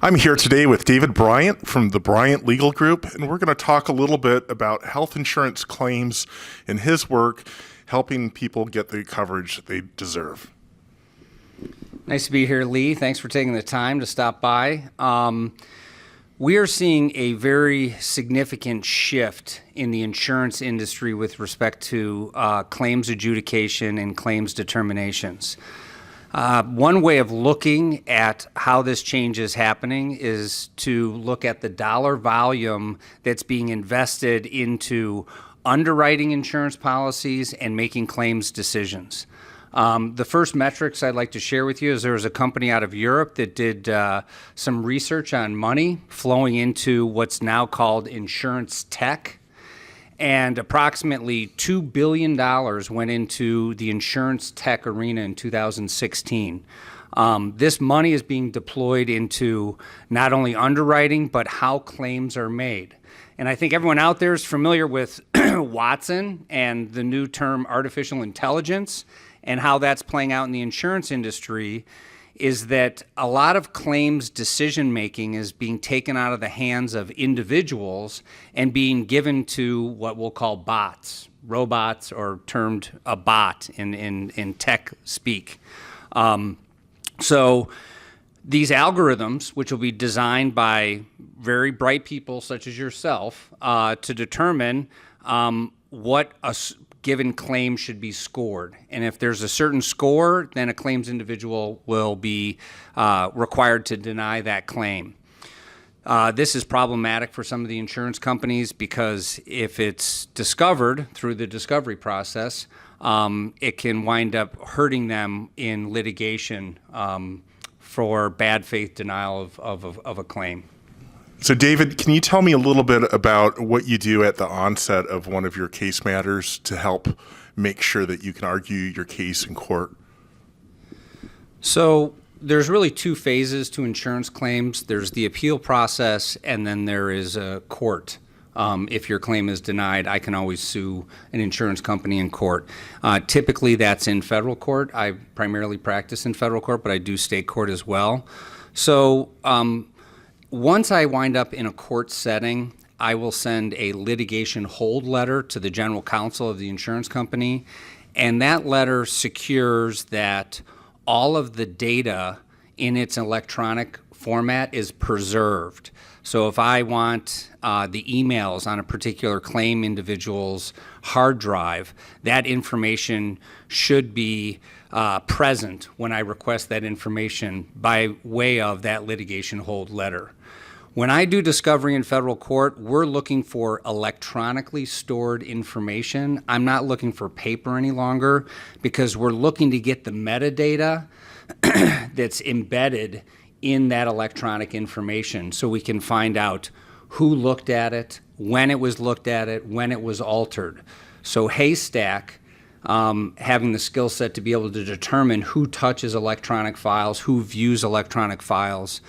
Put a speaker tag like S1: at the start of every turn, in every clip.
S1: I'm here today with David Bryant from the Bryant Legal Group, and we're going to talk a little bit about health insurance claims and his work helping people get the coverage they deserve.
S2: Nice to be here, Lee. Thanks for taking the time to stop by. We are seeing a very significant shift in the insurance industry with respect to claims adjudication and claims determinations. One way of looking at how this change is happening is to look at the dollar volume that's being invested into underwriting insurance policies and making claims decisions. The first metrics I'd like to share with you is there was a company out of Europe that did some research on money flowing into what's now called insurance tech. And approximately $2 billion went into the insurance tech arena in 2016. This money is being deployed into not only underwriting, but how claims are made. And I think everyone out there is familiar with Watson and the new term artificial intelligence and how that's playing out in the insurance industry. Is that a lot of claims decision making is being taken out of the hands of individuals and being given to what we'll call bots, robots, or termed a bot in tech speak. So these algorithms, which will be designed by very bright people such as yourself to determine what a given claim should be scored. And if there's a certain score, then a claims individual will be required to deny that claim. This is problematic for some of the insurance companies because if it's discovered through the discovery process, it can wind up hurting them in litigation for bad faith denial of a claim.
S1: So David, can you tell me a little bit about what you do at the onset of one of your case matters to help make sure that you can argue your case in court?
S2: So there's really two phases to insurance claims. There's the appeal process, and then there is a court. If your claim is denied, I can always sue an insurance company in court. Typically that's in federal court. I primarily practice in federal court, but I do state court as well. So once I wind up in a court setting, I will send a litigation hold letter to the general counsel of the insurance company, and that letter secures that all of the data in its electronic format is preserved. So if I want the emails on a particular claim individual's hard drive, that information should be present when I request that information by way of that litigation hold letter. When I do discovery in federal court, we're looking for electronically stored information. I'm not looking for paper any longer because we're looking to get the metadata that's embedded in that electronic information so we can find out who looked at it, when it was looked at it, when it was altered. So Haystack, having the skill set to be able to determine who touches electronic files, who views electronic files,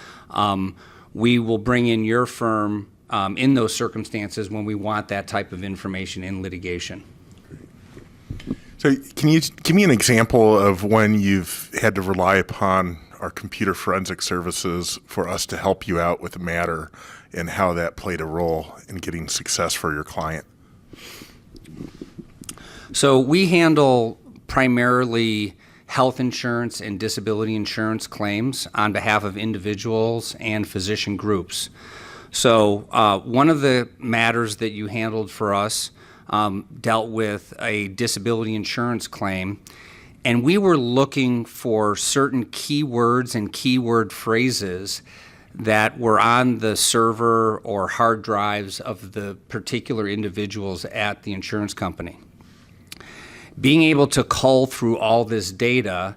S2: we will bring in your firm in those circumstances when we want that type of information in litigation.
S1: So can you give me an example of when you've had to rely upon our computer forensic services for us to help you out with a matter and how that played a role in getting success for your client?
S2: So we handle primarily health insurance and disability insurance claims on behalf of individuals and physician groups. So one of the matters that you handled for us dealt with a disability insurance claim, and we were looking for certain keywords and keyword phrases that were on the server or hard drives of the particular individuals at the insurance company. Being able to cull through all this data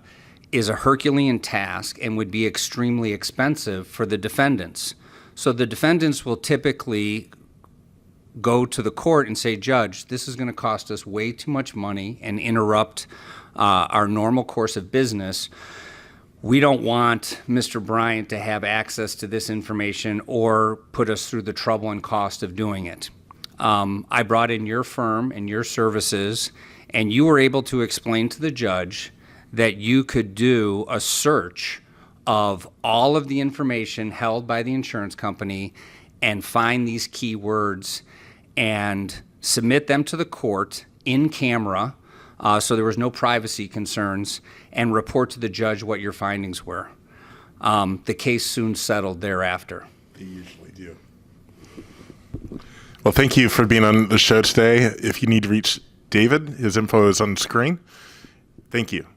S2: is a Herculean task and would be extremely expensive for the defendants. So the defendants will typically go to the court and say, Judge, this is going to cost us way too much money and interrupt our normal course of business. We don't want Mr. Bryant to have access to this information or put us through the trouble and cost of doing it. I brought in your firm and your services, and you were able to explain to the judge that you could do a search of all of the information held by the insurance company and find these key words and submit them to the court in camera, so there was no privacy concerns, and report to the judge what your findings were. The case soon settled thereafter.
S1: They usually do. Well, thank you for being on the show today. If you need to reach David, his info is on the screen. Thank you.